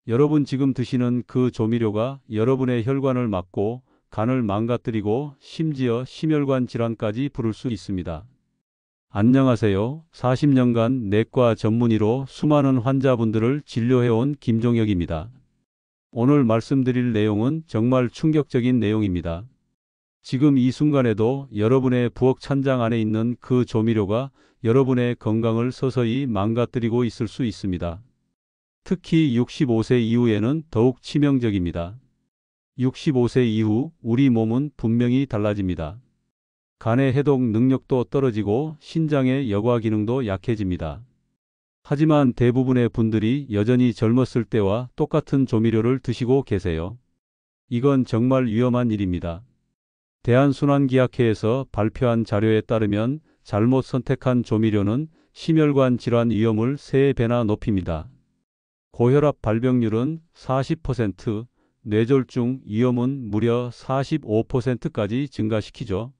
여러분 지금 드시는 그 조미료가 여러분의 혈관을 막고 간을 망가뜨리고 심지어 심혈관 질환까지 부를 수 있습니다. 안녕하세요. 40년간 내과 전문의로 수많은 환자분들을 진료해온 김종혁입니다. 오늘 말씀드릴 내용은 정말 충격적인 내용입니다. 지금 이 순간에도 여러분의 부엌 찬장 안에 있는 그 조미료가 여러분의 건강을 서서히 망가뜨리고 있을 수 있습니다. 특히 65세 이후에는 더욱 치명적입니다. 65세 이후 우리 몸은 분명히 달라집니다. 간의 해독 능력도 떨어지고 신장의 여과 기능도 약해집니다. 하지만 대부분의 분들이 여전히 젊었을 때와 똑같은 조미료를 드시고 계세요. 이건 정말 위험한 일입니다. 대한순환기학회에서 발표한 자료에 따르면 잘못 선택한 조미료는 심혈관 질환 위험을 3배나 높입니다. 고혈압 발병률은 40%, 뇌졸중 위험은 무려 45%까지 증가시키죠.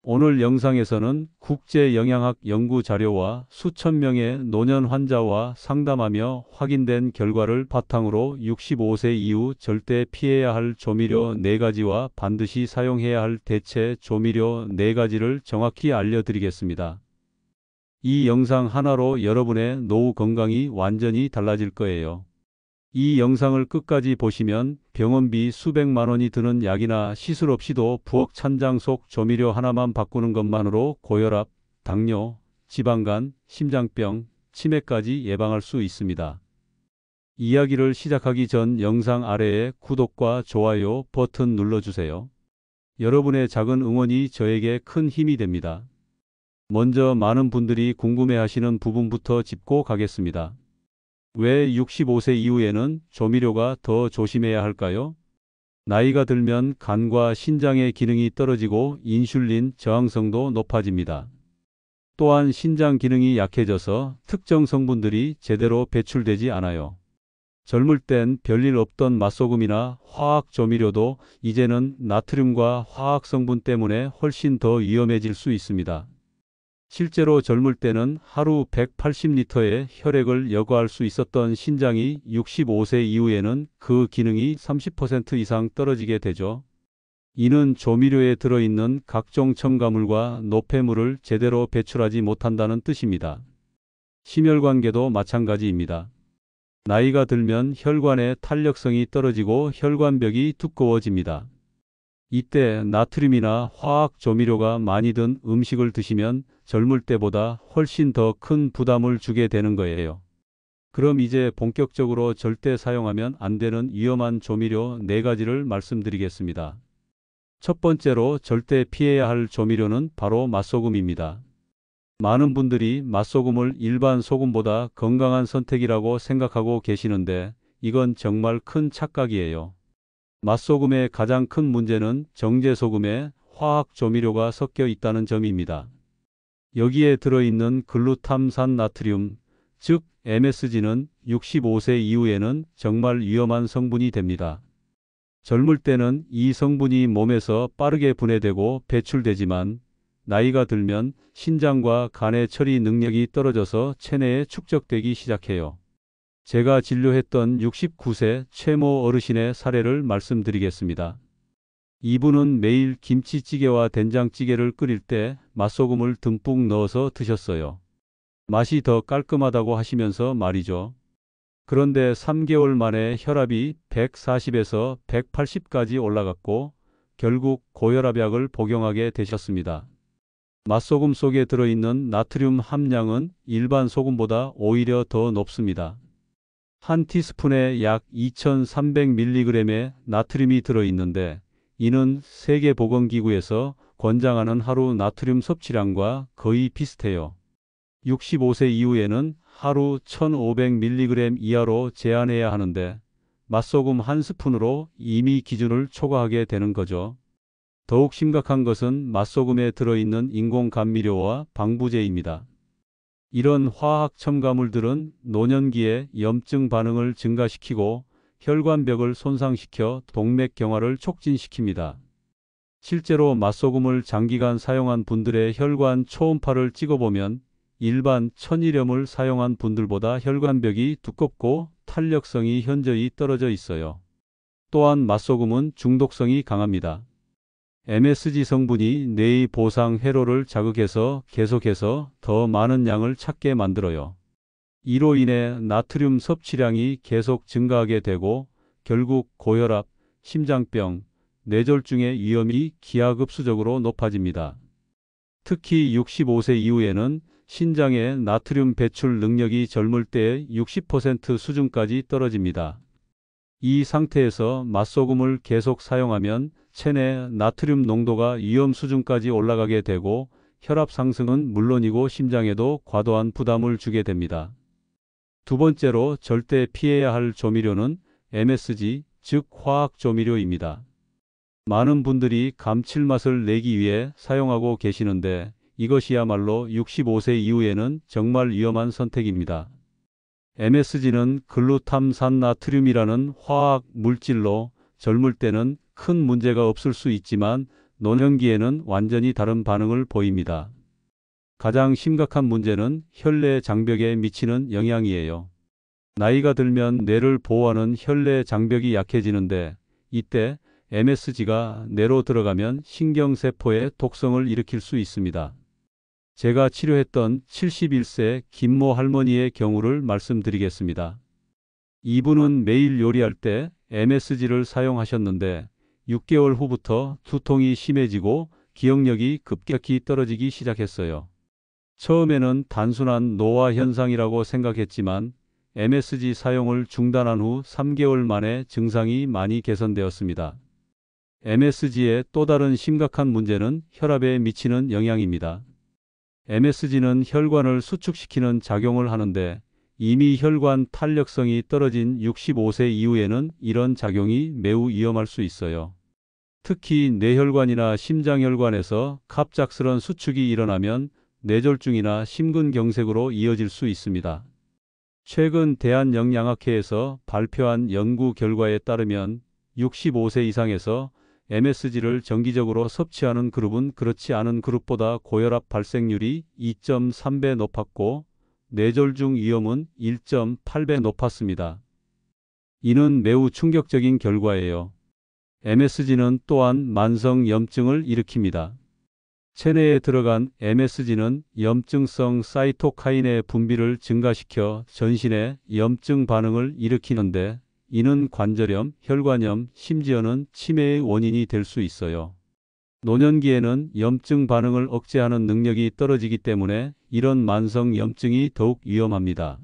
오늘 영상에서는 국제영양학 연구 자료와 수천 명의 노년 환자와 상담하며 확인된 결과를 바탕으로 65세 이후 절대 피해야 할 조미료 4가지와 반드시 사용해야 할 대체 조미료 4가지를 정확히 알려드리겠습니다. 이 영상 하나로 여러분의 노후 건강이 완전히 달라질 거예요. 이 영상을 끝까지 보시면 병원비 수백만 원이 드는 약이나 시술 없이도 부엌 찬장 속 조미료 하나만 바꾸는 것만으로 고혈압, 당뇨, 지방간, 심장병, 치매까지 예방할 수 있습니다. 이야기를 시작하기 전 영상 아래에 구독과 좋아요 버튼 눌러주세요. 여러분의 작은 응원이 저에게 큰 힘이 됩니다. 먼저 많은 분들이 궁금해하시는 부분부터 짚고 가겠습니다. 왜 65세 이후에는 조미료가 더 조심해야 할까요? 나이가 들면 간과 신장의 기능이 떨어지고 인슐린 저항성도 높아집니다. 또한 신장 기능이 약해져서 특정 성분들이 제대로 배출되지 않아요. 젊을 땐 별일 없던 맛소금이나 화학 조미료도 이제는 나트륨과 화학 성분 때문에 훨씬 더 위험해질 수 있습니다. 실제로 젊을 때는 하루 180리터의 혈액을 여과할 수 있었던 신장이 65세 이후에는 그 기능이 30% 이상 떨어지게 되죠. 이는 조미료에 들어있는 각종 첨가물과 노폐물을 제대로 배출하지 못한다는 뜻입니다. 심혈관계도 마찬가지입니다. 나이가 들면 혈관의 탄력성이 떨어지고 혈관벽이 두꺼워집니다. 이때 나트륨이나 화학 조미료가 많이 든 음식을 드시면 젊을 때보다 훨씬 더 큰 부담을 주게 되는 거예요. 그럼 이제 본격적으로 절대 사용하면 안 되는 위험한 조미료 4가지를 말씀드리겠습니다. 첫 번째로 절대 피해야 할 조미료는 바로 맛소금입니다. 많은 분들이 맛소금을 일반 소금보다 건강한 선택이라고 생각하고 계시는데 이건 정말 큰 착각이에요. 맛소금의 가장 큰 문제는 정제소금에 화학 조미료가 섞여 있다는 점입니다. 여기에 들어있는 글루탐산 나트륨, 즉 MSG는 65세 이후에는 정말 위험한 성분이 됩니다. 젊을 때는 이 성분이 몸에서 빠르게 분해되고 배출되지만 나이가 들면 신장과 간의 처리 능력이 떨어져서 체내에 축적되기 시작해요. 제가 진료했던 69세 최모 어르신의 사례를 말씀드리겠습니다. 이분은 매일 김치찌개와 된장찌개를 끓일 때 맛소금을 듬뿍 넣어서 드셨어요. 맛이 더 깔끔하다고 하시면서 말이죠. 그런데 3개월 만에 혈압이 140에서 180까지 올라갔고 결국 고혈압약을 복용하게 되셨습니다. 맛소금 속에 들어있는 나트륨 함량은 일반 소금보다 오히려 더 높습니다. 한 티스푼에 약 2300mg의 나트륨이 들어있는데 이는 세계보건기구에서 권장하는 하루 나트륨 섭취량과 거의 비슷해요. 65세 이후에는 하루 1500mg 이하로 제한해야 하는데 맛소금 한 스푼으로 이미 기준을 초과하게 되는 거죠. 더욱 심각한 것은 맛소금에 들어있는 인공감미료와 방부제입니다. 이런 화학 첨가물들은 노년기에 염증 반응을 증가시키고 혈관벽을 손상시켜 동맥경화를 촉진시킵니다. 실제로 맛소금을 장기간 사용한 분들의 혈관 초음파를 찍어보면 일반 천일염을 사용한 분들보다 혈관벽이 두껍고 탄력성이 현저히 떨어져 있어요. 또한 맛소금은 중독성이 강합니다. MSG 성분이 뇌의 보상 회로를 자극해서 계속해서 더 많은 양을 찾게 만들어요. 이로 인해 나트륨 섭취량이 계속 증가하게 되고 결국 고혈압, 심장병, 뇌졸중의 위험이 기하급수적으로 높아집니다. 특히 65세 이후에는 신장의 나트륨 배출 능력이 젊을 때의 60% 수준까지 떨어집니다. 이 상태에서 맛소금을 계속 사용하면 체내 나트륨 농도가 위험 수준까지 올라가게 되고 혈압 상승은 물론이고 심장에도 과도한 부담을 주게 됩니다. 두 번째로 절대 피해야 할 조미료는 MSG, 즉 화학 조미료입니다. 많은 분들이 감칠맛을 내기 위해 사용하고 계시는데 이것이야말로 65세 이후에는 정말 위험한 선택입니다. MSG는 글루탐산나트륨이라는 화학 물질로 젊을 때는 큰 문제가 없을 수 있지만 노년기에는 완전히 다른 반응을 보입니다. 가장 심각한 문제는 혈내 장벽에 미치는 영향이에요. 나이가 들면 뇌를 보호하는 혈내 장벽이 약해지는데 이때 MSG가 뇌로 들어가면 신경세포에 독성을 일으킬 수 있습니다. 제가 치료했던 71세 김모 할머니의 경우를 말씀드리겠습니다. 이분은 매일 요리할 때 MSG를 사용하셨는데 6개월 후부터 두통이 심해지고 기억력이 급격히 떨어지기 시작했어요. 처음에는 단순한 노화 현상이라고 생각했지만 MSG 사용을 중단한 후 3개월 만에 증상이 많이 개선되었습니다. MSG의 또 다른 심각한 문제는 혈압에 미치는 영향입니다. MSG는 혈관을 수축시키는 작용을 하는데 이미 혈관 탄력성이 떨어진 65세 이후에는 이런 작용이 매우 위험할 수 있어요. 특히 뇌혈관이나 심장혈관에서 갑작스런 수축이 일어나면 뇌졸중이나 심근경색으로 이어질 수 있습니다. 최근 대한영양학회에서 발표한 연구 결과에 따르면 65세 이상에서 MSG를 정기적으로 섭취하는 그룹은 그렇지 않은 그룹보다 고혈압 발생률이 2.3배 높았고 뇌졸중 위험은 1.8배 높았습니다. 이는 매우 충격적인 결과예요. MSG는 또한 만성염증을 일으킵니다. 체내에 들어간 MSG는 염증성 사이토카인의 분비를 증가시켜 전신의 염증 반응을 일으키는데 이는 관절염, 혈관염, 심지어는 치매의 원인이 될 수 있어요. 노년기에는 염증 반응을 억제하는 능력이 떨어지기 때문에 이런 만성 염증이 더욱 위험합니다.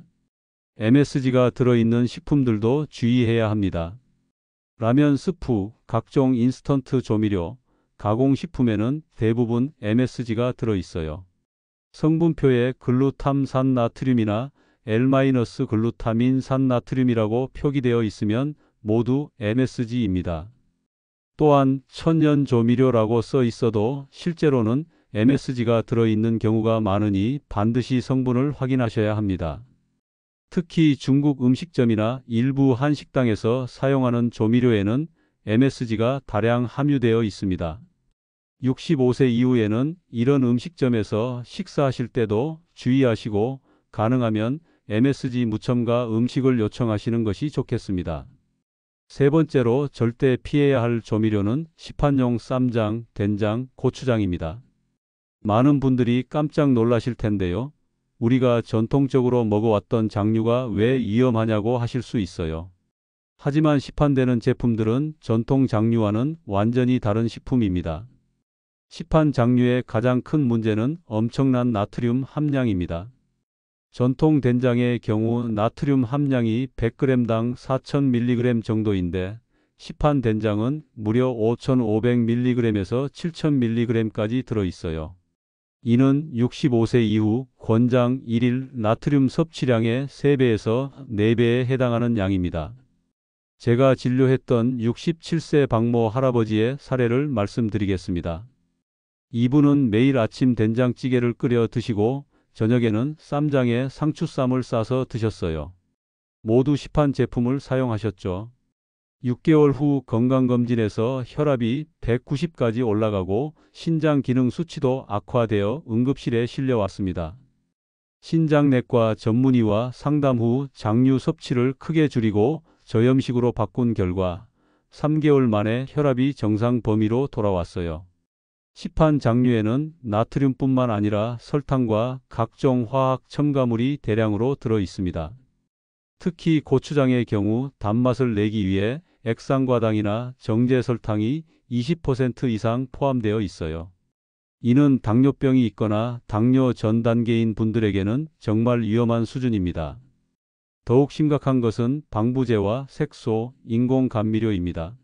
MSG가 들어있는 식품들도 주의해야 합니다. 라면 스프, 각종 인스턴트 조미료, 가공식품에는 대부분 MSG가 들어있어요. 성분표에 글루탐산나트륨이나 L-글루타민산나트륨이라고 표기되어 있으면 모두 MSG입니다. 또한 천연 조미료라고 써 있어도 실제로는 MSG가 들어있는 경우가 많으니 반드시 성분을 확인하셔야 합니다. 특히 중국 음식점이나 일부 한식당에서 사용하는 조미료에는 MSG가 다량 함유되어 있습니다. 65세 이후에는 이런 음식점에서 식사하실 때도 주의하시고 가능하면 MSG 무첨가 음식을 요청하시는 것이 좋겠습니다. 세 번째로 절대 피해야 할 조미료는 시판용 쌈장, 된장, 고추장입니다. 많은 분들이 깜짝 놀라실 텐데요. 우리가 전통적으로 먹어왔던 장류가 왜 위험하냐고 하실 수 있어요. 하지만 시판되는 제품들은 전통 장류와는 완전히 다른 식품입니다. 시판 장류의 가장 큰 문제는 엄청난 나트륨 함량입니다. 전통 된장의 경우 나트륨 함량이 100g당 4000mg 정도인데 시판 된장은 무려 5500mg에서 7000mg까지 들어있어요. 이는 65세 이후 권장 1일 나트륨 섭취량의 3배에서 4배에 해당하는 양입니다. 제가 진료했던 67세 박모 할아버지의 사례를 말씀드리겠습니다. 이분은 매일 아침 된장찌개를 끓여 드시고 저녁에는 쌈장에 상추쌈을 싸서 드셨어요. 모두 시판 제품을 사용하셨죠. 6개월 후 건강검진에서 혈압이 190까지 올라가고 신장 기능 수치도 악화되어 응급실에 실려왔습니다. 신장내과 전문의와 상담 후 장류 섭취를 크게 줄이고 저염식으로 바꾼 결과 3개월 만에 혈압이 정상 범위로 돌아왔어요. 시판 장류에는 나트륨뿐만 아니라 설탕과 각종 화학 첨가물이 대량으로 들어 있습니다. 특히 고추장의 경우 단맛을 내기 위해 액상과당이나 정제 설탕이 20% 이상 포함되어 있어요. 이는 당뇨병이 있거나 당뇨 전 단계인 분들에게는 정말 위험한 수준입니다. 더욱 심각한 것은 방부제와 색소, 인공 감미료입니다.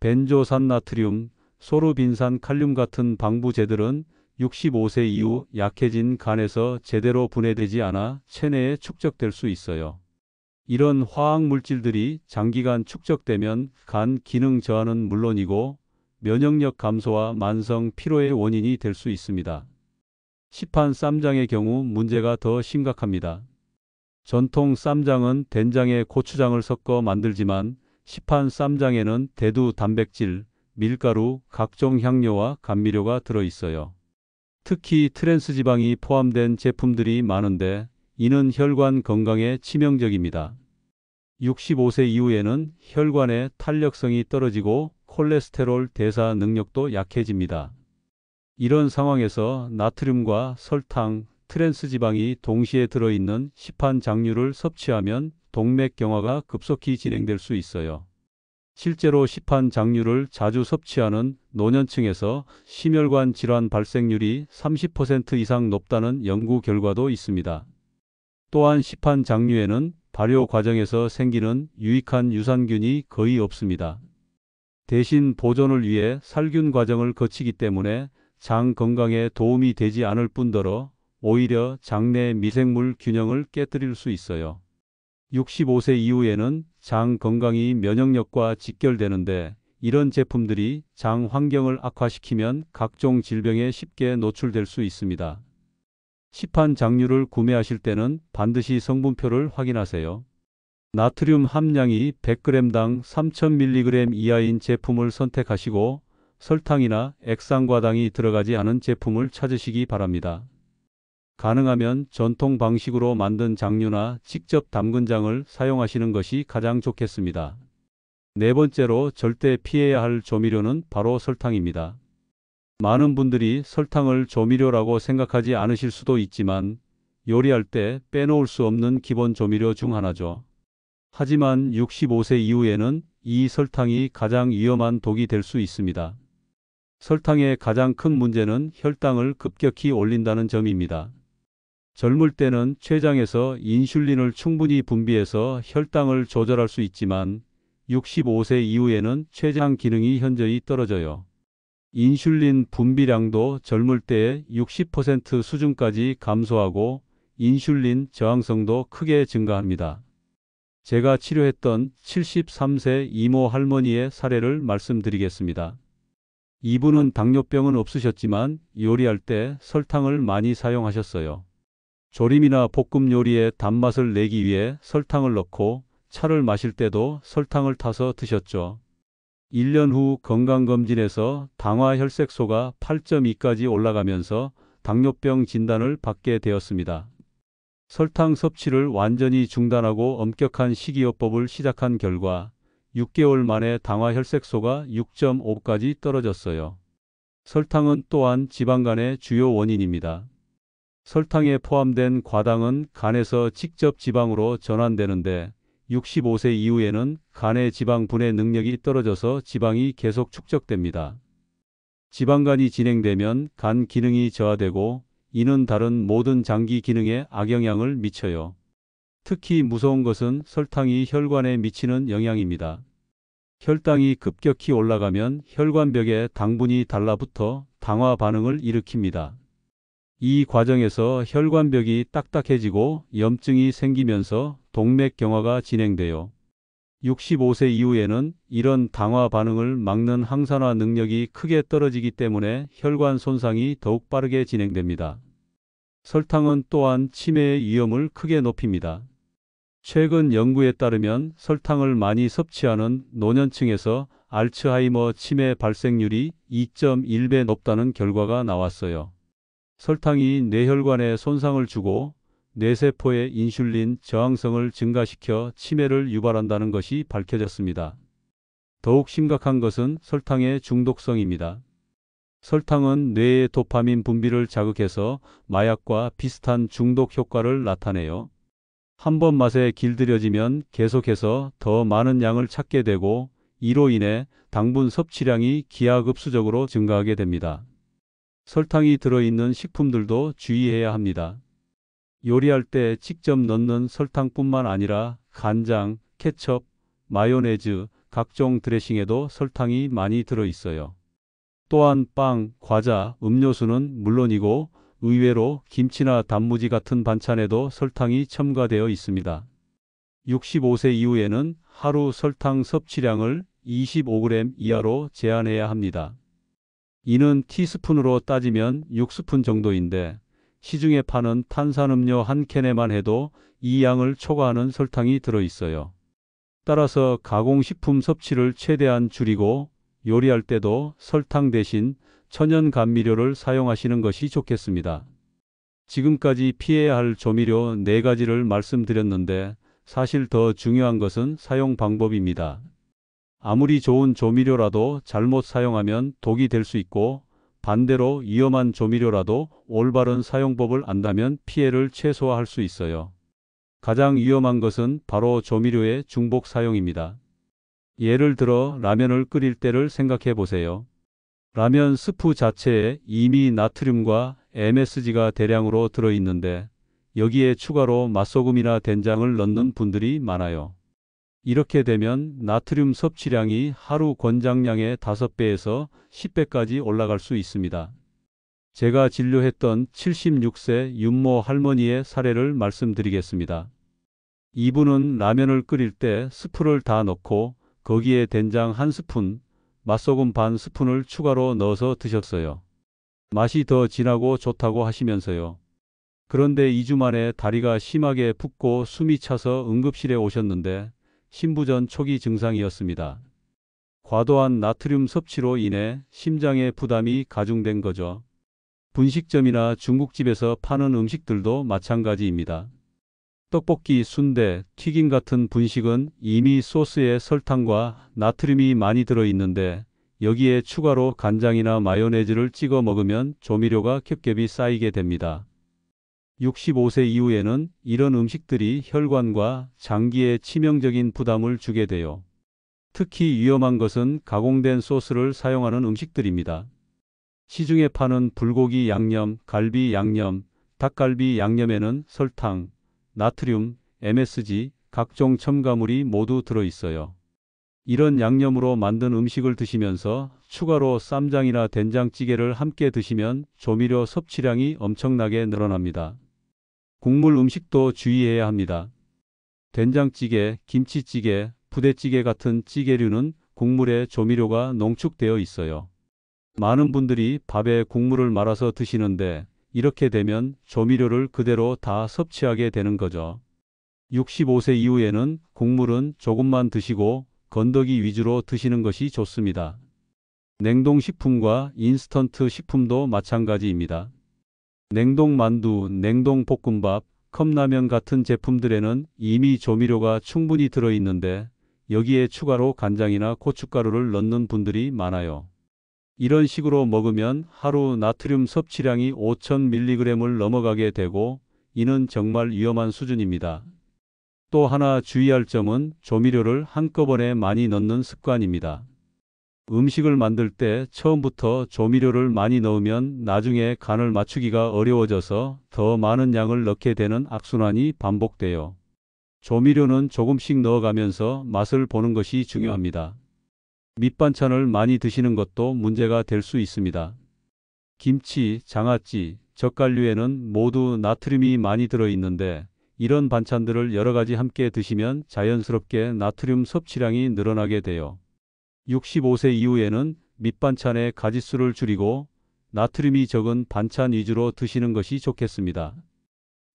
벤조산나트륨, 소르빈산 칼륨 같은 방부제들은 65세 이후 약해진 간에서 제대로 분해되지 않아 체내에 축적될 수 있어요. 이런 화학 물질들이 장기간 축적되면 간 기능 저하는 물론이고 면역력 감소와 만성 피로의 원인이 될 수 있습니다. 시판 쌈장의 경우 문제가 더 심각합니다. 전통 쌈장은 된장에 고추장을 섞어 만들지만 시판 쌈장에는 대두 단백질, 밀가루, 각종 향료와 감미료가 들어 있어요. 특히 트랜스지방이 포함된 제품들이 많은데 이는 혈관 건강에 치명적입니다. 65세 이후에는 혈관의 탄력성이 떨어지고 콜레스테롤 대사 능력도 약해집니다. 이런 상황에서 나트륨과 설탕, 트랜스지방이 동시에 들어있는 시판 장류를 섭취하면 동맥경화가 급속히 진행될 수 있어요. 실제로 시판 장류를 자주 섭취하는 노년층에서 심혈관 질환 발생률이 30% 이상 높다는 연구 결과도 있습니다. 또한 시판 장류에는 발효 과정에서 생기는 유익한 유산균이 거의 없습니다. 대신 보존을 위해 살균 과정을 거치기 때문에 장 건강에 도움이 되지 않을 뿐더러 오히려 장내 미생물 균형을 깨뜨릴 수 있어요. 65세 이후에는 장 건강이 면역력과 직결되는데 이런 제품들이 장 환경을 악화시키면 각종 질병에 쉽게 노출될 수 있습니다. 시판 장류를 구매하실 때는 반드시 성분표를 확인하세요. 나트륨 함량이 100g당 3000mg 이하인 제품을 선택하시고 설탕이나 액상과당이 들어가지 않은 제품을 찾으시기 바랍니다. 가능하면 전통 방식으로 만든 장류나 직접 담근 장을 사용하시는 것이 가장 좋겠습니다. 네 번째로 절대 피해야 할 조미료는 바로 설탕입니다. 많은 분들이 설탕을 조미료라고 생각하지 않으실 수도 있지만 요리할 때 빼놓을 수 없는 기본 조미료 중 하나죠. 하지만 65세 이후에는 이 설탕이 가장 위험한 독이 될 수 있습니다. 설탕의 가장 큰 문제는 혈당을 급격히 올린다는 점입니다. 젊을 때는 췌장에서 인슐린을 충분히 분비해서 혈당을 조절할 수 있지만 65세 이후에는 췌장 기능이 현저히 떨어져요. 인슐린 분비량도 젊을 때의 60% 수준까지 감소하고 인슐린 저항성도 크게 증가합니다. 제가 치료했던 73세 이모 할머니의 사례를 말씀드리겠습니다. 이분은 당뇨병은 없으셨지만 요리할 때 설탕을 많이 사용하셨어요. 조림이나 볶음 요리에 단맛을 내기 위해 설탕을 넣고 차를 마실 때도 설탕을 타서 드셨죠. 1년 후 건강검진에서 당화혈색소가 8.2까지 올라가면서 당뇨병 진단을 받게 되었습니다. 설탕 섭취를 완전히 중단하고 엄격한 식이요법을 시작한 결과 6개월 만에 당화혈색소가 6.5까지 떨어졌어요. 설탕은 또한 지방간의 주요 원인입니다. 설탕에 포함된 과당은 간에서 직접 지방으로 전환되는데 65세 이후에는 간의 지방 분해 능력이 떨어져서 지방이 계속 축적됩니다. 지방간이 진행되면 간 기능이 저하되고 이는 다른 모든 장기 기능에 악영향을 미쳐요. 특히 무서운 것은 설탕이 혈관에 미치는 영향입니다. 혈당이 급격히 올라가면 혈관벽에 당분이 달라붙어 당화 반응을 일으킵니다. 이 과정에서 혈관벽이 딱딱해지고 염증이 생기면서 동맥경화가 진행돼요. 65세 이후에는 이런 당화 반응을 막는 항산화 능력이 크게 떨어지기 때문에 혈관 손상이 더욱 빠르게 진행됩니다. 설탕은 또한 치매의 위험을 크게 높입니다. 최근 연구에 따르면 설탕을 많이 섭취하는 노년층에서 알츠하이머 치매 발생률이 2.1배 높다는 결과가 나왔어요. 설탕이 뇌혈관에 손상을 주고 뇌세포의 인슐린 저항성을 증가시켜 치매를 유발한다는 것이 밝혀졌습니다. 더욱 심각한 것은 설탕의 중독성입니다. 설탕은 뇌의 도파민 분비를 자극해서 마약과 비슷한 중독 효과를 나타내요. 한번 맛에 길들여지면 계속해서 더 많은 양을 찾게 되고 이로 인해 당분 섭취량이 기하급수적으로 증가하게 됩니다. 설탕이 들어있는 식품들도 주의해야 합니다. 요리할 때 직접 넣는 설탕뿐만 아니라 간장, 케첩, 마요네즈, 각종 드레싱에도 설탕이 많이 들어있어요. 또한 빵, 과자, 음료수는 물론이고 의외로 김치나 단무지 같은 반찬에도 설탕이 첨가되어 있습니다. 65세 이후에는 하루 설탕 섭취량을 25g 이하로 제한해야 합니다. 이는 티스푼으로 따지면 6스푼 정도인데 시중에 파는 탄산음료 한 캔에만 해도 이 양을 초과하는 설탕이 들어있어요. 따라서 가공식품 섭취를 최대한 줄이고 요리할 때도 설탕 대신 천연 감미료를 사용하시는 것이 좋겠습니다. 지금까지 피해야 할 조미료 4가지를 말씀드렸는데 사실 더 중요한 것은 사용 방법입니다. 아무리 좋은 조미료라도 잘못 사용하면 독이 될 수 있고 반대로 위험한 조미료라도 올바른 사용법을 안다면 피해를 최소화할 수 있어요. 가장 위험한 것은 바로 조미료의 중복 사용입니다. 예를 들어 라면을 끓일 때를 생각해 보세요. 라면 스프 자체에 이미 나트륨과 MSG가 대량으로 들어있는데 여기에 추가로 맛소금이나 된장을 넣는 분들이 많아요. 이렇게 되면 나트륨 섭취량이 하루 권장량의 5배에서 10배까지 올라갈 수 있습니다. 제가 진료했던 76세 윤모 할머니의 사례를 말씀드리겠습니다. 이분은 라면을 끓일 때 스프를 다 넣고 거기에 된장 1스푼, 맛소금 반 스푼을 추가로 넣어서 드셨어요. 맛이 더 진하고 좋다고 하시면서요. 그런데 2주 만에 다리가 심하게 붓고 숨이 차서 응급실에 오셨는데 신부전 초기 증상이었습니다. 과도한 나트륨 섭취로 인해 심장의 부담이 가중된 거죠. 분식점이나 중국집에서 파는 음식들도 마찬가지입니다. 떡볶이, 순대, 튀김 같은 분식은 이미 소스에 설탕과 나트륨이 많이 들어있는데 여기에 추가로 간장이나 마요네즈를 찍어 먹으면 조미료가 겹겹이 쌓이게 됩니다. 65세 이후에는 이런 음식들이 혈관과 장기에 치명적인 부담을 주게 돼요. 특히 위험한 것은 가공된 소스를 사용하는 음식들입니다. 시중에 파는 불고기 양념, 갈비 양념, 닭갈비 양념에는 설탕, 나트륨, MSG, 각종 첨가물이 모두 들어있어요. 이런 양념으로 만든 음식을 드시면서 추가로 쌈장이나 된장찌개를 함께 드시면 조미료 섭취량이 엄청나게 늘어납니다. 국물 음식도 주의해야 합니다. 된장찌개, 김치찌개, 부대찌개 같은 찌개류는 국물에 조미료가 농축되어 있어요. 많은 분들이 밥에 국물을 말아서 드시는데 이렇게 되면 조미료를 그대로 다 섭취하게 되는 거죠. 65세 이후에는 국물은 조금만 드시고 건더기 위주로 드시는 것이 좋습니다. 냉동식품과 인스턴트 식품도 마찬가지입니다. 냉동만두, 냉동볶음밥, 컵라면 같은 제품들에는 이미 조미료가 충분히 들어있는데 여기에 추가로 간장이나 고춧가루를 넣는 분들이 많아요. 이런 식으로 먹으면 하루 나트륨 섭취량이 5000mg을 넘어가게 되고 이는 정말 위험한 수준입니다. 또 하나 주의할 점은 조미료를 한꺼번에 많이 넣는 습관입니다. 음식을 만들 때 처음부터 조미료를 많이 넣으면 나중에 간을 맞추기가 어려워져서 더 많은 양을 넣게 되는 악순환이 반복돼요. 조미료는 조금씩 넣어가면서 맛을 보는 것이 중요합니다. 밑반찬을 많이 드시는 것도 문제가 될 수 있습니다. 김치, 장아찌, 젓갈류에는 모두 나트륨이 많이 들어있는데 이런 반찬들을 여러 가지 함께 드시면 자연스럽게 나트륨 섭취량이 늘어나게 돼요. 65세 이후에는 밑반찬의 가짓수를 줄이고 나트륨이 적은 반찬 위주로 드시는 것이 좋겠습니다.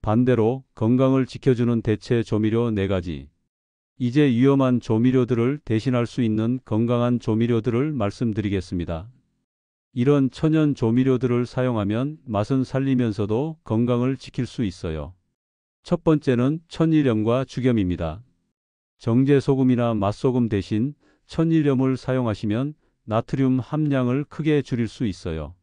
반대로 건강을 지켜주는 대체 조미료 4가지. 이제 위험한 조미료들을 대신할 수 있는 건강한 조미료들을 말씀드리겠습니다. 이런 천연 조미료들을 사용하면 맛은 살리면서도 건강을 지킬 수 있어요. 첫 번째는 천일염과 죽염입니다. 정제소금이나 맛소금 대신 천일염을 사용하시면 나트륨 함량을 크게 줄일 수 있어요.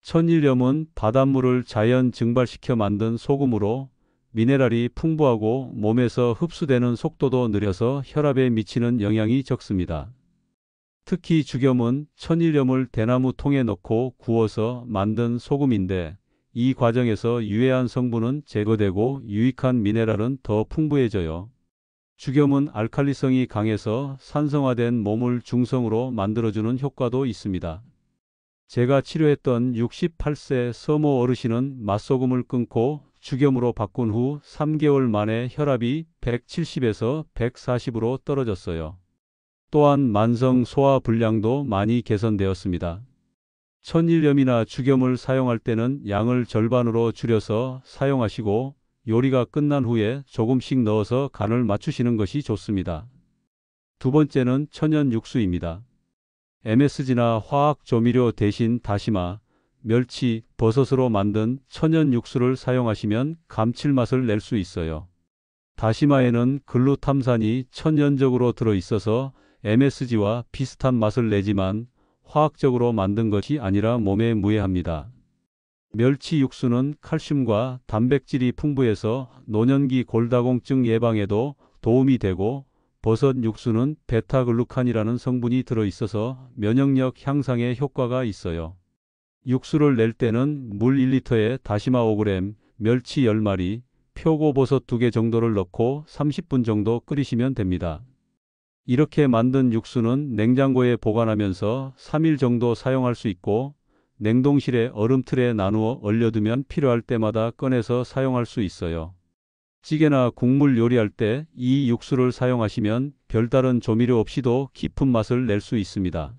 천일염은 바닷물을 자연 증발시켜 만든 소금으로 미네랄이 풍부하고 몸에서 흡수되는 속도도 느려서 혈압에 미치는 영향이 적습니다. 특히 죽염은 천일염을 대나무 통에 넣고 구워서 만든 소금인데 이 과정에서 유해한 성분은 제거되고 유익한 미네랄은 더 풍부해져요. 죽염은 알칼리성이 강해서 산성화된 몸을 중성으로 만들어주는 효과도 있습니다. 제가 치료했던 68세 서모 어르신은 맛소금을 끊고 죽염으로 바꾼 후 3개월 만에 혈압이 170에서 140으로 떨어졌어요. 또한 만성 소화불량도 많이 개선되었습니다. 천일염이나 죽염을 사용할 때는 양을 절반으로 줄여서 사용하시고 요리가 끝난 후에 조금씩 넣어서 간을 맞추시는 것이 좋습니다. 두 번째는 천연 육수입니다. MSG나 화학 조미료 대신 다시마, 멸치, 버섯으로 만든 천연 육수를 사용하시면 감칠맛을 낼 수 있어요. 다시마에는 글루탐산이 천연적으로 들어있어서 MSG와 비슷한 맛을 내지만 화학적으로 만든 것이 아니라 몸에 무해합니다. 멸치 육수는 칼슘과 단백질이 풍부해서 노년기 골다공증 예방에도 도움이 되고 버섯 육수는 베타글루칸이라는 성분이 들어있어서 면역력 향상에 효과가 있어요. 육수를 낼 때는 물 1리터에 다시마 5g, 멸치 10마리, 표고버섯 2개 정도를 넣고 30분 정도 끓이시면 됩니다. 이렇게 만든 육수는 냉장고에 보관하면서 3일 정도 사용할 수 있고 냉동실에 얼음틀에 나누어 얼려두면 필요할 때마다 꺼내서 사용할 수 있어요. 찌개나 국물 요리할 때 이 육수를 사용하시면 별다른 조미료 없이도 깊은 맛을 낼 수 있습니다.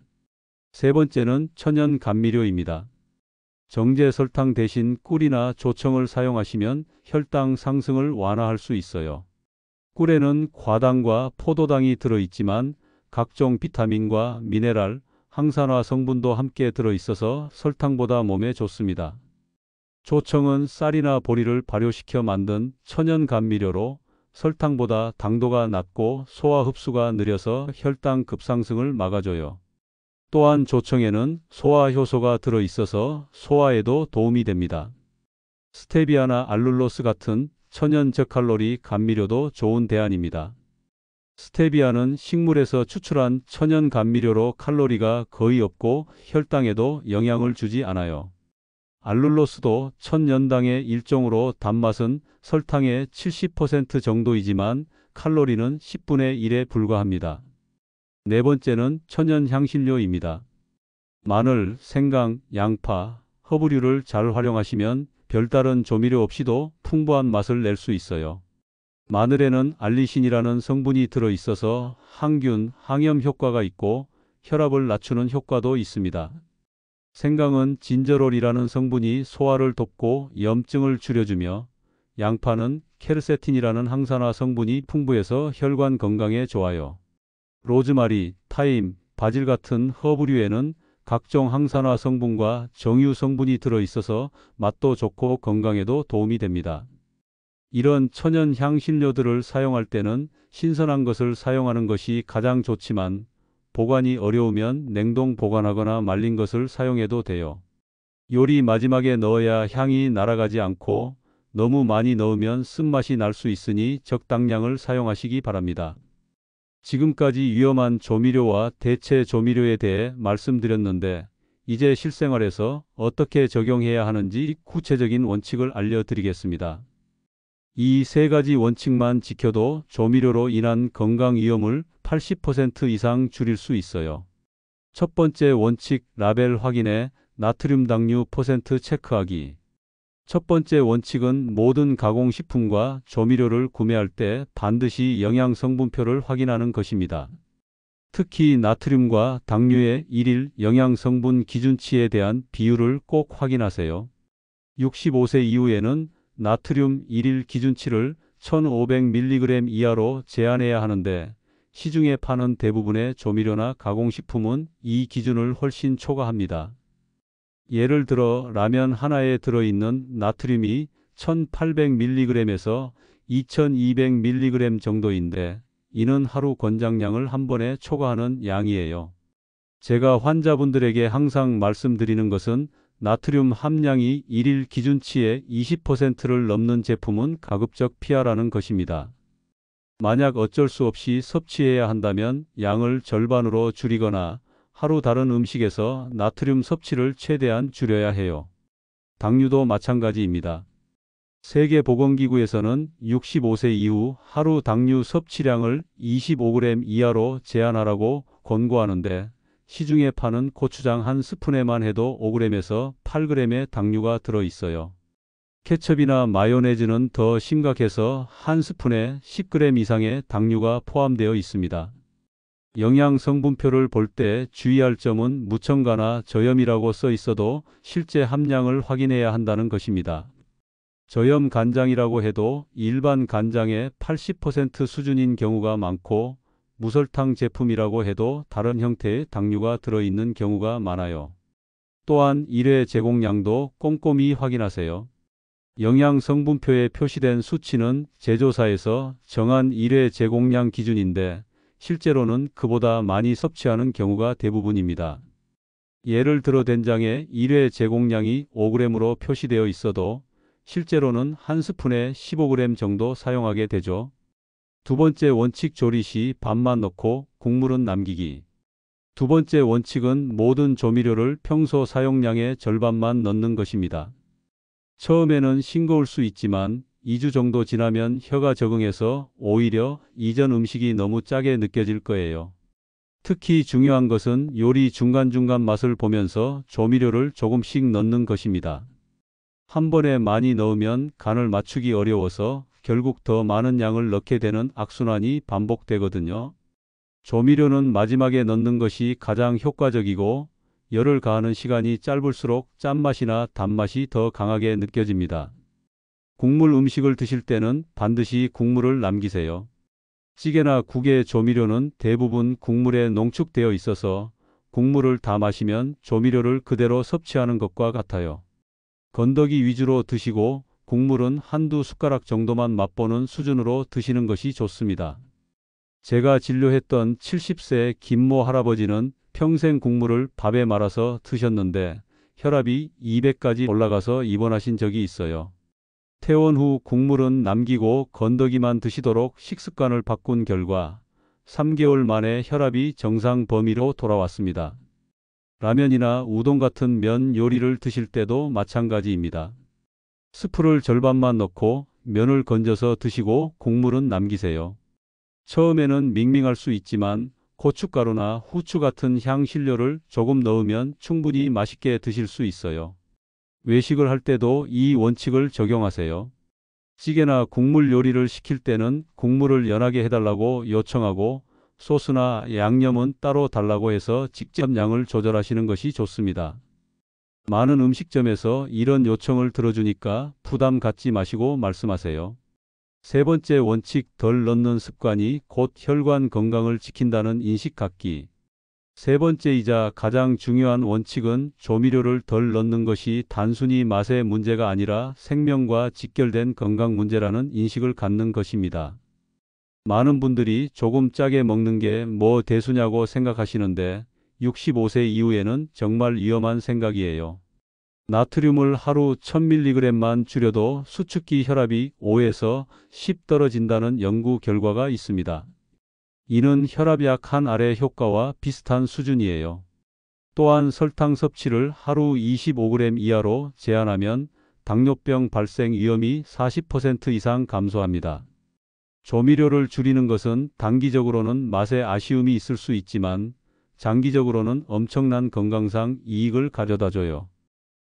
세 번째는 천연 감미료입니다. 정제 설탕 대신 꿀이나 조청을 사용하시면 혈당 상승을 완화할 수 있어요. 꿀에는 과당과 포도당이 들어있지만 각종 비타민과 미네랄, 항산화 성분도 함께 들어있어서 설탕보다 몸에 좋습니다. 조청은 쌀이나 보리를 발효시켜 만든 천연 감미료로 설탕보다 당도가 낮고 소화 흡수가 느려서 혈당 급상승을 막아줘요. 또한 조청에는 소화 효소가 들어있어서 소화에도 도움이 됩니다. 스테비아나 알룰로스 같은 천연 저칼로리 감미료도 좋은 대안입니다. 스테비아는 식물에서 추출한 천연 감미료로 칼로리가 거의 없고 혈당에도 영향을 주지 않아요. 알룰로스도 천연당의 일종으로 단맛은 설탕의 70% 정도이지만 칼로리는 10분의 1에 불과합니다. 네 번째는 천연 향신료입니다. 마늘, 생강, 양파, 허브류를 잘 활용하시면 별다른 조미료 없이도 풍부한 맛을 낼 수 있어요. 마늘에는 알리신이라는 성분이 들어있어서 항균, 항염 효과가 있고 혈압을 낮추는 효과도 있습니다. 생강은 진저롤이라는 성분이 소화를 돕고 염증을 줄여주며 양파는 케르세틴이라는 항산화 성분이 풍부해서 혈관 건강에 좋아요. 로즈마리, 타임, 바질 같은 허브류에는 각종 항산화 성분과 정유 성분이 들어있어서 맛도 좋고 건강에도 도움이 됩니다. 이런 천연 향신료들을 사용할 때는 신선한 것을 사용하는 것이 가장 좋지만 보관이 어려우면 냉동 보관하거나 말린 것을 사용해도 돼요. 요리 마지막에 넣어야 향이 날아가지 않고 너무 많이 넣으면 쓴맛이 날 수 있으니 적당량을 사용하시기 바랍니다. 지금까지 위험한 조미료와 대체 조미료에 대해 말씀드렸는데 이제 실생활에서 어떻게 적용해야 하는지 구체적인 원칙을 알려드리겠습니다. 이 세 가지 원칙만 지켜도 조미료로 인한 건강 위험을 80% 이상 줄일 수 있어요. 첫 번째 원칙, 라벨 확인에 나트륨 당류 퍼센트 체크하기. 첫 번째 원칙은 모든 가공식품과 조미료를 구매할 때 반드시 영양 성분표를 확인하는 것입니다. 특히 나트륨과 당류의 일일 영양 성분 기준치에 대한 비율을 꼭 확인하세요. 65세 이후에는 나트륨 일일 기준치를 1500mg 이하로 제한해야 하는데 시중에 파는 대부분의 조미료나 가공식품은 이 기준을 훨씬 초과합니다. 예를 들어 라면 하나에 들어있는 나트륨이 1800mg에서 2200mg 정도인데 이는 하루 권장량을 한 번에 초과하는 양이에요. 제가 환자분들에게 항상 말씀드리는 것은 나트륨 함량이 일일 기준치의 20%를 넘는 제품은 가급적 피하라는 것입니다. 만약 어쩔 수 없이 섭취해야 한다면 양을 절반으로 줄이거나 하루 다른 음식에서 나트륨 섭취를 최대한 줄여야 해요. 당류도 마찬가지입니다. 세계보건기구에서는 65세 이후 하루 당류 섭취량을 25g 이하로 제한하라고 권고하는데 시중에 파는 고추장 한 스푼에만 해도 5g에서 8g의 당류가 들어있어요. 케첩이나 마요네즈는 더 심각해서 한 스푼에 10g 이상의 당류가 포함되어 있습니다. 영양 성분표를 볼 때 주의할 점은 무첨가나 저염이라고 써 있어도 실제 함량을 확인해야 한다는 것입니다. 저염 간장이라고 해도 일반 간장의 80% 수준인 경우가 많고 무설탕 제품이라고 해도 다른 형태의 당류가 들어있는 경우가 많아요. 또한 일회 제공량도 꼼꼼히 확인하세요. 영양 성분표에 표시된 수치는 제조사에서 정한 일회 제공량 기준인데 실제로는 그보다 많이 섭취하는 경우가 대부분입니다. 예를 들어 된장에 일회 제공량이 5g으로 표시되어 있어도 실제로는 한 스푼에 15g 정도 사용하게 되죠. 두 번째 원칙 조리 시 반만 넣고 국물은 남기기. 두 번째 원칙은 모든 조미료를 평소 사용량의 절반만 넣는 것입니다. 처음에는 싱거울 수 있지만 2주 정도 지나면 혀가 적응해서 오히려 이전 음식이 너무 짜게 느껴질 거예요. 특히 중요한 것은 요리 중간중간 맛을 보면서 조미료를 조금씩 넣는 것입니다. 한 번에 많이 넣으면 간을 맞추기 어려워서 결국 더 많은 양을 넣게 되는 악순환이 반복되거든요. 조미료는 마지막에 넣는 것이 가장 효과적이고 열을 가하는 시간이 짧을수록 짠맛이나 단맛이 더 강하게 느껴집니다. 국물 음식을 드실 때는 반드시 국물을 남기세요. 찌개나 국의 조미료는 대부분 국물에 농축되어 있어서 국물을 다 마시면 조미료를 그대로 섭취하는 것과 같아요. 건더기 위주로 드시고 국물은 한두 숟가락 정도만 맛보는 수준으로 드시는 것이 좋습니다. 제가 진료했던 70세 김모 할아버지는 평생 국물을 밥에 말아서 드셨는데 혈압이 200까지 올라가서 입원하신 적이 있어요. 퇴원 후 국물은 남기고 건더기만 드시도록 식습관을 바꾼 결과 3개월 만에 혈압이 정상 범위로 돌아왔습니다. 라면이나 우동 같은 면 요리를 드실 때도 마찬가지입니다. 스프를 절반만 넣고 면을 건져서 드시고 국물은 남기세요. 처음에는 밍밍할 수 있지만 고춧가루나 후추 같은 향신료를 조금 넣으면 충분히 맛있게 드실 수 있어요. 외식을 할 때도 이 원칙을 적용하세요. 찌개나 국물 요리를 시킬 때는 국물을 연하게 해달라고 요청하고 소스나 양념은 따로 달라고 해서 직접 양을 조절하시는 것이 좋습니다. 많은 음식점에서 이런 요청을 들어주니까 부담 갖지 마시고 말씀하세요. 세 번째 원칙, 덜 넣는 습관이 곧 혈관 건강을 지킨다는 인식 갖기. 세 번째이자 가장 중요한 원칙은 조미료를 덜 넣는 것이 단순히 맛의 문제가 아니라 생명과 직결된 건강 문제라는 인식을 갖는 것입니다. 많은 분들이 조금 짜게 먹는 게 뭐 대수냐고 생각하시는데 65세 이후에는 정말 위험한 생각이에요. 나트륨을 하루 1000mg만 줄여도 수축기 혈압이 5에서 10 떨어진다는 연구 결과가 있습니다. 이는 혈압약 한 알의 효과와 비슷한 수준이에요. 또한 설탕 섭취를 하루 25g 이하로 제한하면 당뇨병 발생 위험이 40% 이상 감소합니다. 조미료를 줄이는 것은 단기적으로는 맛에 아쉬움이 있을 수 있지만 장기적으로는 엄청난 건강상 이익을 가져다줘요.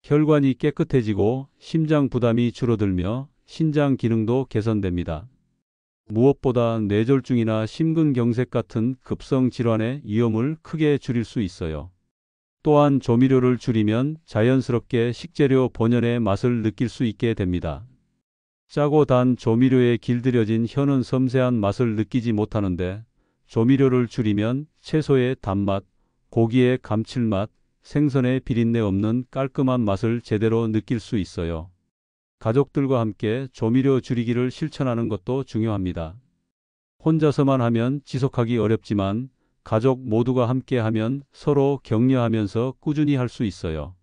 혈관이 깨끗해지고 심장 부담이 줄어들며 신장 기능도 개선됩니다. 무엇보다 뇌졸중이나 심근경색 같은 급성 질환의 위험을 크게 줄일 수 있어요. 또한 조미료를 줄이면 자연스럽게 식재료 본연의 맛을 느낄 수 있게 됩니다. 짜고 단 조미료에 길들여진 혀는 섬세한 맛을 느끼지 못하는데 조미료를 줄이면 채소의 단맛, 고기의 감칠맛, 생선의 비린내 없는 깔끔한 맛을 제대로 느낄 수 있어요. 가족들과 함께 조미료 줄이기를 실천하는 것도 중요합니다. 혼자서만 하면 지속하기 어렵지만 가족 모두가 함께 하면 서로 격려하면서 꾸준히 할 수 있어요.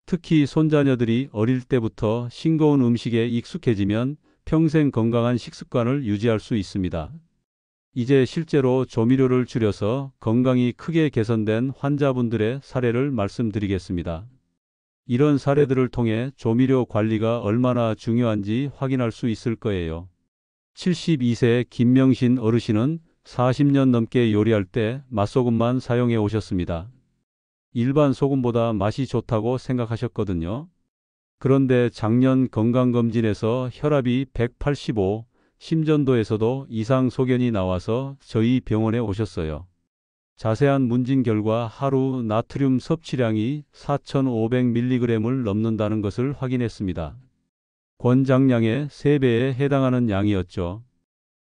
특히 손자녀들이 어릴 때부터 싱거운 음식에 익숙해지면 평생 건강한 식습관을 유지할 수 있습니다. 이제 실제로 조미료를 줄여서 건강이 크게 개선된 환자분들의 사례를 말씀드리겠습니다. 이런 사례들을 통해 조미료 관리가 얼마나 중요한지 확인할 수 있을 거예요. 72세 김명신 어르신은 40년 넘게 요리할 때 맛소금만 사용해 오셨습니다. 일반 소금보다 맛이 좋다고 생각하셨거든요. 그런데 작년 건강검진에서 혈압이 185, 심전도에서도 이상 소견이 나와서 저희 병원에 오셨어요. 자세한 문진 결과 하루 나트륨 섭취량이 4,500mg을 넘는다는 것을 확인했습니다. 권장량의 3배에 해당하는 양이었죠.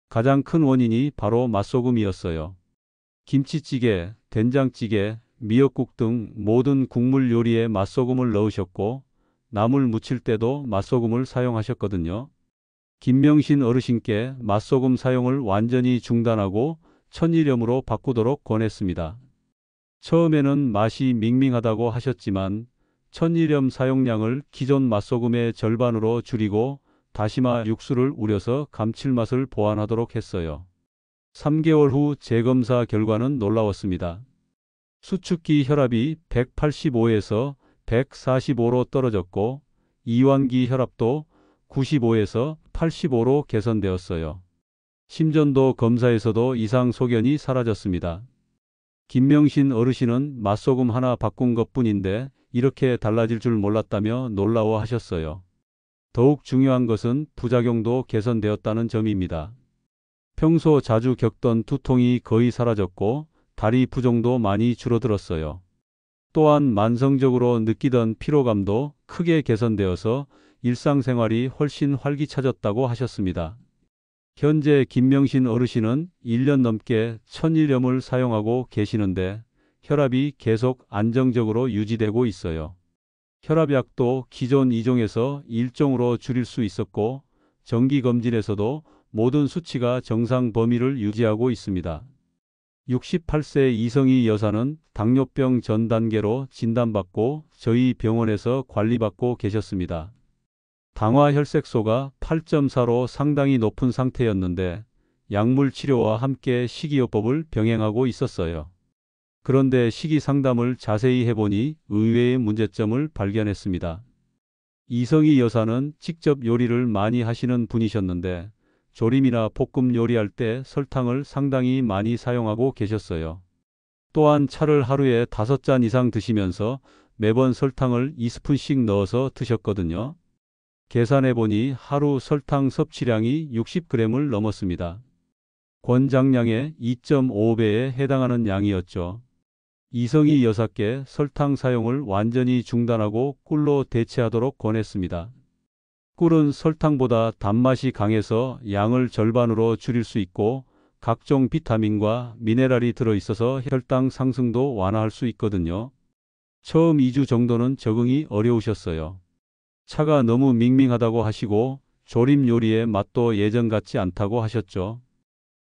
가장 큰 원인이 바로 맛소금이었어요. 김치찌개, 된장찌개, 미역국 등 모든 국물 요리에 맛소금을 넣으셨고 나물 무칠 때도 맛소금을 사용하셨거든요. 김명신 어르신께 맛소금 사용을 완전히 중단하고 천일염으로 바꾸도록 권했습니다. 처음에는 맛이 밍밍하다고 하셨지만 천일염 사용량을 기존 맛소금의 절반으로 줄이고 다시마 육수를 우려서 감칠맛을 보완하도록 했어요. 3개월 후 재검사 결과는 놀라웠습니다. 수축기 혈압이 185에서 145로 떨어졌고 이완기 혈압도 95에서 85로 개선되었어요. 심전도 검사에서도 이상 소견이 사라졌습니다. 김명신 어르신은 맛소금 하나 바꾼 것뿐인데 이렇게 달라질 줄 몰랐다며 놀라워하셨어요. 더욱 중요한 것은 부작용도 개선되었다는 점입니다. 평소 자주 겪던 두통이 거의 사라졌고 다리 부종도 많이 줄어들었어요. 또한 만성적으로 느끼던 피로감도 크게 개선되어서 일상생활이 훨씬 활기차졌다고 하셨습니다. 현재 김명신 어르신은 1년 넘게 천일염을 사용하고 계시는데 혈압이 계속 안정적으로 유지되고 있어요. 혈압약도 기존 2종에서 1종으로 줄일 수 있었고 정기검진에서도 모든 수치가 정상 범위를 유지하고 있습니다. 68세 이성희 여사는 당뇨병 전 단계로 진단받고 저희 병원에서 관리받고 계셨습니다. 당화 혈색소가 8.4로 상당히 높은 상태였는데 약물 치료와 함께 식이요법을 병행하고 있었어요. 그런데 식이 상담을 자세히 해보니 의외의 문제점을 발견했습니다. 이성희 여사는 직접 요리를 많이 하시는 분이셨는데 조림이나 볶음 요리할 때 설탕을 상당히 많이 사용하고 계셨어요. 또한 차를 하루에 5잔 이상 드시면서 매번 설탕을 2스푼씩 넣어서 드셨거든요. 계산해보니 하루 설탕 섭취량이 60g을 넘었습니다. 권장량의 2.5배에 해당하는 양이었죠. 이성희 여사께 설탕 사용을 완전히 중단하고 꿀로 대체하도록 권했습니다. 꿀은 설탕보다 단맛이 강해서 양을 절반으로 줄일 수 있고 각종 비타민과 미네랄이 들어있어서 혈당 상승도 완화할 수 있거든요. 처음 2주 정도는 적응이 어려우셨어요. 차가 너무 밍밍하다고 하시고 조림 요리의 맛도 예전 같지 않다고 하셨죠.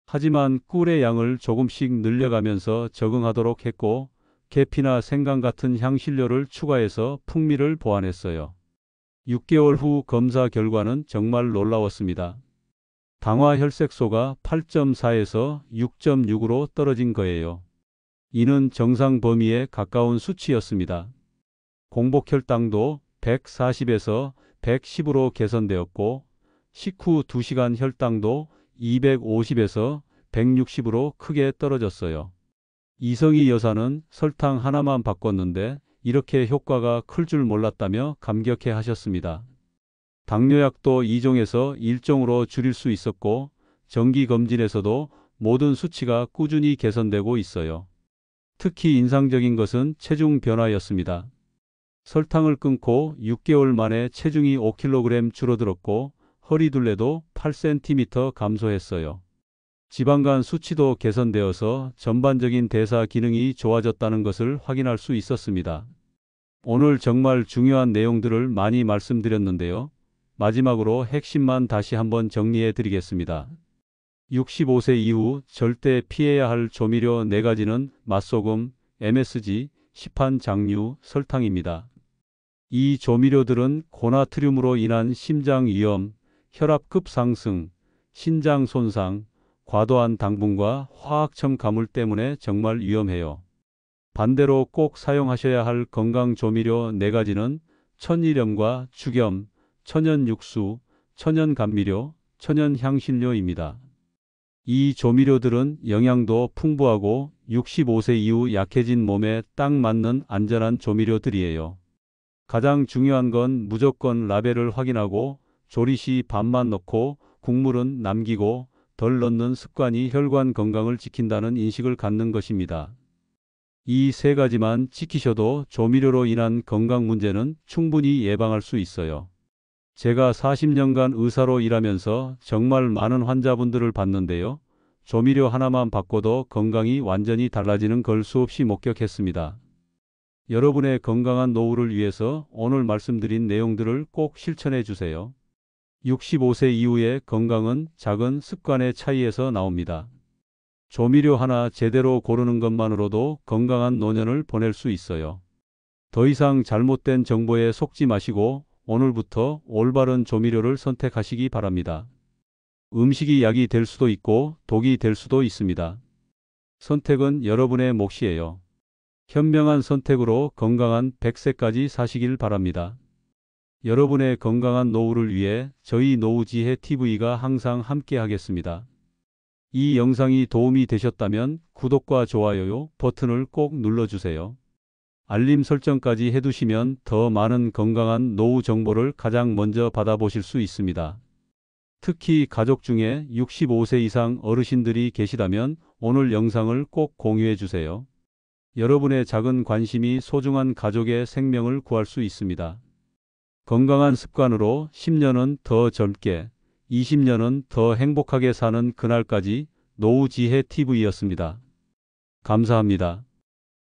하지만 꿀의 양을 조금씩 늘려가면서 적응하도록 했고 계피나 생강 같은 향신료를 추가해서 풍미를 보완했어요. 6개월 후 검사 결과는 정말 놀라웠습니다. 당화 혈색소가 8.4에서 6.6으로 떨어진 거예요. 이는 정상 범위에 가까운 수치였습니다. 공복 혈당도 140에서 110으로 개선되었고 식후 2시간 혈당도 250에서 160으로 크게 떨어졌어요. 이성희 여사는 설탕 하나만 바꿨는데 이렇게 효과가 클 줄 몰랐다며 감격해 하셨습니다. 당뇨약도 2종에서 1종으로 줄일 수 있었고 정기검진에서도 모든 수치가 꾸준히 개선되고 있어요. 특히 인상적인 것은 체중 변화였습니다. 설탕을 끊고 6개월 만에 체중이 5kg 줄어들었고 허리둘레도 8cm 감소했어요. 지방간 수치도 개선되어서 전반적인 대사 기능이 좋아졌다는 것을 확인할 수 있었습니다. 오늘 정말 중요한 내용들을 많이 말씀드렸는데요. 마지막으로 핵심만 다시 한번 정리해 드리겠습니다. 65세 이후 절대 피해야 할 조미료 4가지는 맛소금, MSG, 시판 장류, 설탕입니다. 이 조미료들은 고나트륨으로 인한 심장 위험, 혈압급 상승, 신장 손상, 과도한 당분과 화학첨 가물 때문에 정말 위험해요. 반대로 꼭 사용하셔야 할 건강 조미료 4가지는 천일염과 죽염, 천연 육수, 천연 감미료, 천연 향신료입니다. 이 조미료들은 영양도 풍부하고 65세 이후 약해진 몸에 딱 맞는 안전한 조미료들이에요. 가장 중요한 건 무조건 라벨을 확인하고 조리 시 반만 넣고 국물은 남기고 덜 넣는 습관이 혈관 건강을 지킨다는 인식을 갖는 것입니다. 이 3가지만 지키셔도 조미료로 인한 건강 문제는 충분히 예방할 수 있어요. 제가 40년간 의사로 일하면서 정말 많은 환자분들을 봤는데요. 조미료 하나만 바꿔도 건강이 완전히 달라지는 걸 수없이 목격했습니다. 여러분의 건강한 노후를 위해서 오늘 말씀드린 내용들을 꼭 실천해 주세요. 65세 이후의 건강은 작은 습관의 차이에서 나옵니다. 조미료 하나 제대로 고르는 것만으로도 건강한 노년을 보낼 수 있어요. 더 이상 잘못된 정보에 속지 마시고 오늘부터 올바른 조미료를 선택하시기 바랍니다. 음식이 약이 될 수도 있고 독이 될 수도 있습니다. 선택은 여러분의 몫이에요. 현명한 선택으로 건강한 100세까지 사시길 바랍니다. 여러분의 건강한 노후를 위해 저희 노후지혜 TV가 항상 함께 하겠습니다. 이 영상이 도움이 되셨다면 구독과 좋아요 버튼을 꼭 눌러주세요. 알림 설정까지 해두시면 더 많은 건강한 노후 정보를 가장 먼저 받아보실 수 있습니다. 특히 가족 중에 65세 이상 어르신들이 계시다면 오늘 영상을 꼭 공유해 주세요. 여러분의 작은 관심이 소중한 가족의 생명을 구할 수 있습니다. 건강한 습관으로 10년은 더 젊게, 20년은 더 행복하게 사는 그날까지 노후지혜 TV였습니다. 감사합니다.